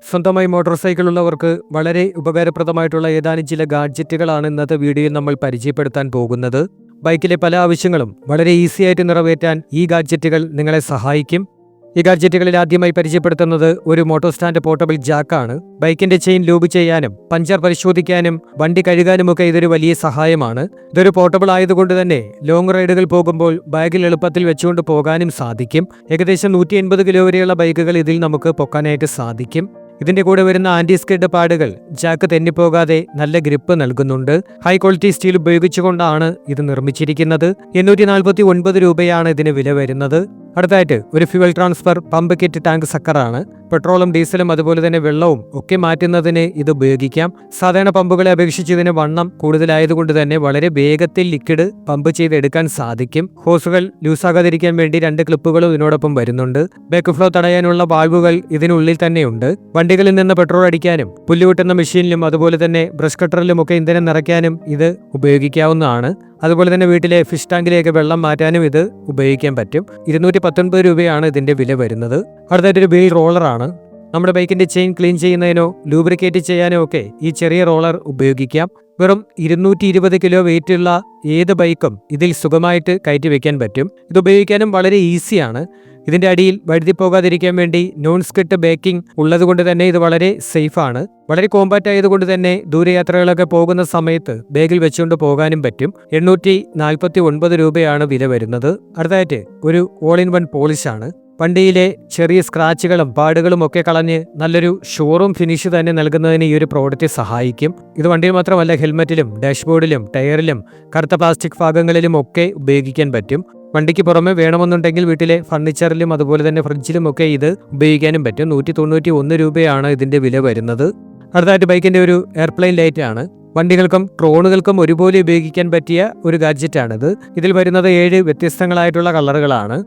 സ്വന്തമായി motor cycle ഉള്ളവർക്ക് വളരെ ഉപകാരപ്രദമായിട്ടുള്ള ഏതാനും ചില ഗാഡ്ജറ്റുകളാണ് ഇന്നത്തെ വീഡിയോയിൽ നമ്മൾ പരിചയപ്പെടുത്താൻ പോകുന്നത്. ബൈക്കിലെ പല ആവശ്യങ്ങളും വളരെ ഈസിയായിട്ട് നിറവേറ്റാൻ ഈ ഗാഡ്ജറ്റുകൾ നിങ്ങളെ സഹായിക്കും. ഈ ഗാഡ്ജറ്റുകളിൽ ആദ്യമായി പരിചയപ്പെടുത്തുന്നത് ഒരു മോട്ടോ സ്റ്റാൻഡ് പോർട്ടബിൾ ജാക്കാണ്. ബൈക്കിന്റെ ചെയിൻ ലൂബ് ചെയ്യാനും പഞ്ചർ പരിശോധിക്കാനും വണ്ടി കഴുകാനുമൊക്കെ ഇതൊരു വലിയ സഹായമാണ്. ഇതൊരു പോർട്ടബിൾ ആയതുകൊണ്ട് തന്നെ ലോങ് റൈഡുകൾ പോകുമ്പോൾ ബാഗിൽ എളുപ്പത്തിൽ വെച്ചുകൊണ്ട് പോകാനും സാധിക്കും. ഏകദേശം 180 കിലോ വരെയുള്ള ബൈക്കുകൾ ഇതിൽ നമുക്ക് പൊക്കാനായിട്ട് സാധിക്കും. ഇതിന്റെ കൂടെ വരുന്ന ആന്റി സ്കിഡ് പാഡുകൾ ജാക്ക് തെന്നിപ്പോകാതെ നല്ല ഗ്രിപ്പ് നൽകുന്നുണ്ട്. ഹൈ ക്വാളിറ്റി സ്റ്റീൽ ഉപയോഗിച്ചുകൊണ്ടാണ് ഇത് നിർമ്മിച്ചിരിക്കുന്നത്. 849 രൂപയാണ് ഇതിന് വില വരുന്നത്. അടുത്തായിട്ട് ഒരു fuel transfer pump kit tank സക്കറാണ്. പെട്രോളും ഡീസലും അതുപോലെ തന്നെ വെള്ളവും ഒക്കെ മാറ്റുന്നതിന് ഇത് ഉപയോഗിക്കാം. സാധാരണ പമ്പുകളെ അപേക്ഷിച്ച് ഇതിന് വണ്ണം കൂടുതലായതുകൊണ്ട് തന്നെ വളരെ വേഗത്തിൽ ലിക്വിഡ് പമ്പ് ചെയ്തെടുക്കാൻ സാധിക്കും. ഹോസുകൾ ലൂസാകാതിരിക്കാൻ വേണ്ടി 2 ക്ലിപ്പുകളും ഇതിനോടൊപ്പം വരുന്നുണ്ട്. ബാക്ക് ഫ്ലോ തടയാനുള്ള വാൾവുകൾ ഇതിനുള്ളിൽ തന്നെയുണ്ട്. വണ്ടികളിൽ നിന്ന് പെട്രോൾ അടിക്കാനും പുല്ലുകൂട്ടുന്ന മെഷീനിലും അതുപോലെ തന്നെ ബ്രഷ് കട്ടറിലും ഒക്കെ ഇന്ധനം നിറയ്ക്കാനും ഇത് ഉപയോഗിക്കാവുന്നതാണ്. അതുപോലെ തന്നെ വീട്ടിലെ ഫിഷ് ടാങ്കിലേക്ക് വെള്ളം മാറ്റാനും ഇത് ഉപയോഗിക്കാൻ പറ്റും. 219 രൂപയാണ് ഇതിന്റെ വില വരുന്നത്. അടുത്തായിട്ടൊരു വീൽ റോളറാണ്. നമ്മുടെ ബൈക്കിന്റെ ചെയിൻ ക്ലീൻ ചെയ്യുന്നതിനോ ലൂബ്രിക്കേറ്റ് ചെയ്യാനോ ഒക്കെ ഈ ചെറിയ റോളർ ഉപയോഗിക്കാം. വെറും 220 കിലോ വെയിറ്റുള്ള ഏത് ബൈക്കും ഇതിൽ സുഖമായിട്ട് കയറ്റി വെക്കാൻ പറ്റും. ഇത് ഉപയോഗിക്കാനും വളരെ ഈസിയാണ്. ഇതിന്റെ അടിയിൽ വഴുതി പോകാതിരിക്കാൻ വേണ്ടി നോൺ സ്കിഡ് ബേക്കിംഗ് ഉള്ളതുകൊണ്ട് തന്നെ ഇത് വളരെ സേഫാണ്. വളരെ കോമ്പാക്റ്റ് ആയതുകൊണ്ട് തന്നെ ദൂരയാത്രകളൊക്കെ പോകുന്ന സമയത്ത് ബാഗിൽ വെച്ചുകൊണ്ട് പോകാനും പറ്റും. 849 രൂപയാണ് വില വരുന്നത്. അടുത്തായിട്ട് ഒരു ഓൾ ഇൻ വൺ പോളിഷാണ്. വണ്ടിയിലെ ചെറിയ സ്ക്രാച്ചുകളും പാടുകളും ഒക്കെ കളഞ്ഞ് നല്ലൊരു ഷോറൂം ഫിനിഷ് തന്നെ നൽകുന്നതിന് ഈ ഒരു പ്രോഡക്റ്റ് സഹായിക്കും. ഇത് വണ്ടിയിൽ മാത്രമല്ല, ഹെൽമെറ്റിലും ഡാഷ്ബോർഡിലും ടയറിലും കറുത്ത പ്ലാസ്റ്റിക് ഭാഗങ്ങളിലും ഒക്കെ ഉപയോഗിക്കാൻ പറ്റും. വണ്ടിക്ക് പുറമെ വേണമെന്നുണ്ടെങ്കിൽ വീട്ടിലെ ഫർണിച്ചറിലും അതുപോലെ തന്നെ ഫ്രിഡ്ജിലും ഒക്കെ ഇത് ഉപയോഗിക്കാനും പറ്റും. 191 രൂപയാണ് ഇതിന്റെ വില വരുന്നത്. അടുത്തായിട്ട് ബൈക്കിന്റെ ഒരു എയർപ്ലെയിൻ ലൈറ്റ് ആണ്. വണ്ടികൾക്കും ഡ്രോണുകൾക്കും ഒരുപോലെ ഉപയോഗിക്കാൻ പറ്റിയ ഒരു ഗാഡ്ജറ്റാണിത്. ഇതിൽ വരുന്നത് 7 വ്യത്യസ്തങ്ങളായിട്ടുള്ള കളറുകളാണ്.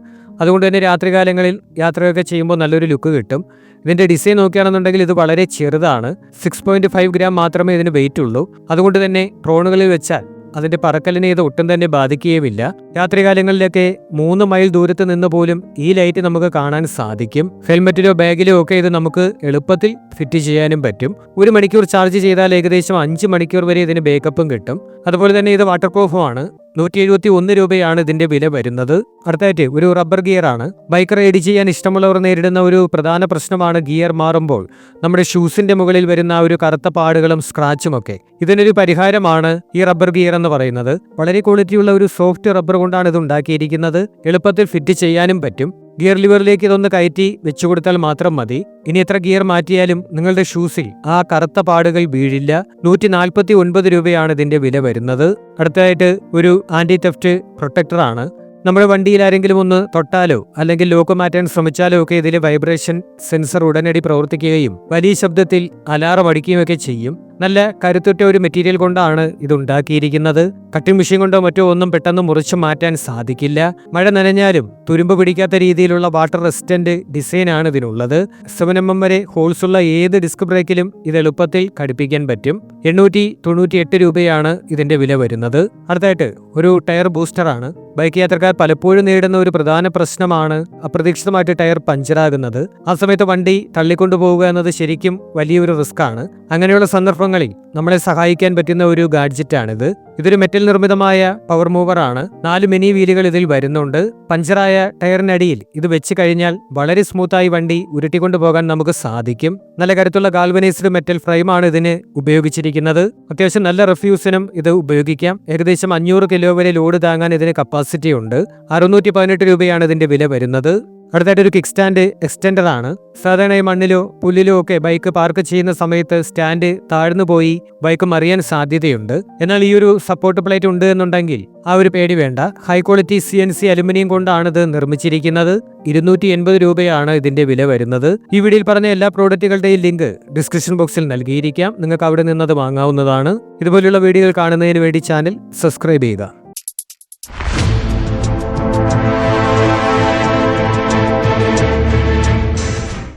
അതുകൊണ്ട് തന്നെ രാത്രികാലങ്ങളിൽ യാത്രയൊക്കെ ചെയ്യുമ്പോൾ നല്ലൊരു ലുക്ക് കിട്ടും. ഇതിന്റെ ഡിസൈൻ നോക്കുകയാണെന്നുണ്ടെങ്കിൽ ഇത് വളരെ ചെറുതാണ്. 6.5 ഗ്രാം മാത്രമേ ഇതിന് വെയിറ്റ് ഉള്ളൂ. അതുകൊണ്ട് തന്നെ ഡ്രോണുകളിൽ വെച്ചാൽ അതിന്റെ പറക്കലിനെ ഇത് ഒട്ടും തന്നെ ബാധിക്കുകയുമില്ല. രാത്രികാലങ്ങളിലൊക്കെ 3 മൈൽ ദൂരത്ത് നിന്ന് പോലും ഈ ലൈറ്റ് നമുക്ക് കാണാൻ സാധിക്കും. ഹെൽമെറ്റിലോ ബാഗിലോ ഒക്കെ ഇത് നമുക്ക് എളുപ്പത്തിൽ ഫിറ്റ് ചെയ്യാനും പറ്റും. 1 മണിക്കൂർ ചാർജ് ചെയ്താൽ ഏകദേശം 5 മണിക്കൂർ വരെ ഇതിന് ബേക്കപ്പും കിട്ടും. അതുപോലെ തന്നെ ഇത് വാട്ടർ പ്രൂഫുമാണ്. 171 രൂപയാണ് ഇതിന്റെ വില വരുന്നത്. അടുത്തായിട്ട് ഒരു റബ്ബർ ഗിയർ ആണ്. ബൈക്ക് റൈഡ് ചെയ്യാൻ ഇഷ്ടമുള്ളവർ നേരിടുന്ന ഒരു പ്രധാന പ്രശ്നമാണ് ഗിയർ മാറുമ്പോൾ നമ്മുടെ ഷൂസിന്റെ മുകളിൽ വരുന്ന ഒരു കറുത്ത പാടുകളും സ്ക്രാച്ചും ഒക്കെ. ഇതിനൊരു പരിഹാരമാണ് ഈ റബ്ബർ ഗിയർ എന്ന് പറയുന്നത്. വളരെ ക്വാളിറ്റിയുള്ള ഒരു സോഫ്റ്റ് റബ്ബർ കൊണ്ടാണ് ഇത് ഉണ്ടാക്കിയിരിക്കുന്നത്. എളുപ്പത്തിൽ ഫിറ്റ് ചെയ്യാനും പറ്റും. ഗിയർ ലിവറിലേക്ക് ഇതൊന്ന് കയറ്റി വെച്ചുകൊടുത്താൽ മാത്രം മതി. ഇനി എത്ര ഗിയർ മാറ്റിയാലും നിങ്ങളുടെ ഷൂസിൽ ആ കറുത്ത പാടുകൾ വീഴില്ല. 149 രൂപയാണ് ഇതിന്റെ വില വരുന്നത്. അടുത്തതായിട്ട് ഒരു ആന്റി തെഫ്റ്റ് പ്രൊട്ടക്ടറാണ്. നമ്മുടെ വണ്ടിയിൽ ആരെങ്കിലും ഒന്ന് തൊട്ടാലോ അല്ലെങ്കിൽ ലോക്ക് മാറ്റാൻ ശ്രമിച്ചാലോ ഒക്കെ ഇതിലെ വൈബ്രേഷൻ സെൻസർ ഉടനടി പ്രവർത്തിക്കുകയും വലിയ ശബ്ദത്തിൽ അലാറം അടിക്കുകയൊക്കെ ചെയ്യും. നല്ല കരുത്തുറ്റ ഒരു മെറ്റീരിയൽ കൊണ്ടാണ് ഇത് ഉണ്ടാക്കിയിരിക്കുന്നത്. കട്ടിംഗ് മെഷീൻ കൊണ്ടോ മറ്റോ ഒന്നും പെട്ടെന്ന് മുറിച്ചു മാറ്റാൻ സാധിക്കില്ല. മഴ നനഞ്ഞാലും തുരുമ്പ് പിടിക്കാത്ത രീതിയിലുള്ള വാട്ടർ റെസിസ്റ്റന്റ് ഡിസൈനാണ് ഇതിനുള്ളത്. 7mm വരെ ഹോൾസ് ഉള്ള ഏത് ഡിസ്ക് ബ്രേക്കിലും ഇത് എളുപ്പത്തിൽ ഘടിപ്പിക്കാൻ പറ്റും. 898 രൂപയാണ് ഇതിന്റെ വില വരുന്നത്. അടുത്തായിട്ട് ഒരു ടയർ ബൂസ്റ്ററാണ്. ബൈക്ക് യാത്രക്കാർ പലപ്പോഴും നേരിടുന്ന ഒരു പ്രധാന പ്രശ്നമാണ് അപ്രതീക്ഷിതമായിട്ട് ടയർ പഞ്ചറാകുന്നത്. ആ സമയത്ത് വണ്ടി തള്ളിക്കൊണ്ടു പോവുക എന്നത് ശരിക്കും വലിയൊരു റിസ്ക് ആണ്. അങ്ങനെയുള്ള സന്ദർഭങ്ങളിൽ നമ്മളെ സഹായിക്കാൻ പറ്റുന്ന ഒരു ഗാഡ്ജറ്റാണിത്. ഇതൊരു മെറ്റൽ നിർമ്മിതമായ പവർ മൂവർ ആണ്. 4 മിനി വീലുകൾ ഇതിൽ വരുന്നുണ്ട്. പഞ്ചറായ ടയറിനടിയിൽ ഇത് വെച്ച് കഴിഞ്ഞാൽ വളരെ സ്മൂത്തായി വണ്ടി ഉരുട്ടിക്കൊണ്ടു പോകാൻ നമുക്ക് സാധിക്കും. നല്ല കരുത്തുള്ള ഗാൽവനൈസ്ഡ് മെറ്റൽ ഫ്രെയിമാണ് ഇതിന് ഉപയോഗിച്ചിരിക്കുന്നത്. അത്യാവശ്യം നല്ല റിഫ്യൂസിനും ഇത് ഉപയോഗിക്കാം. ഏകദേശം 500 കിലോ വരെ ലോഡ് താങ്ങാൻ ഇതിന് കപ്പാസിറ്റി ഉണ്ട്. 618 രൂപയാണ് ഇതിന്റെ വില വരുന്നത്. അടുത്തായിട്ട് ഒരു കിക്ക് സ്റ്റാൻഡ് എക്സ്റ്റൻഡർ ആണ്. സാധാരണ മണ്ണിലോ പുല്ലിലോ ഒക്കെ ബൈക്ക് പാർക്ക് ചെയ്യുന്ന സമയത്ത് സ്റ്റാൻഡ് താഴ്ന്നു പോയി ബൈക്ക് മറിയാൻ സാധ്യതയുണ്ട്. എന്നാൽ ഈ ഒരു സപ്പോർട്ട് പ്ലേറ്റ് ഉണ്ട് എന്നുണ്ടെങ്കിൽ ആ ഒരു പേടി വേണ്ട. ഹൈ ക്വാളിറ്റി CNC അലുമിനിയം കൊണ്ടാണ് ഇത് നിർമ്മിച്ചിരിക്കുന്നത്. 280 രൂപയാണ് ഇതിന്റെ വില വരുന്നത്. ഈ വീഡിയോയിൽ പറഞ്ഞ എല്ലാ പ്രോഡക്റ്റുകളുടെയും ലിങ്ക് ഡിസ്ക്രിപ്ഷൻ ബോക്സിൽ നൽകിയിരിക്കാം. നിങ്ങൾക്ക് അവിടെ നിന്നത് വാങ്ങാവുന്നതാണ്. ഇതുപോലുള്ള വീഡിയോകൾ കാണുന്നതിന് വേണ്ടി ചാനൽ സബ്സ്ക്രൈബ് ചെയ്യുക.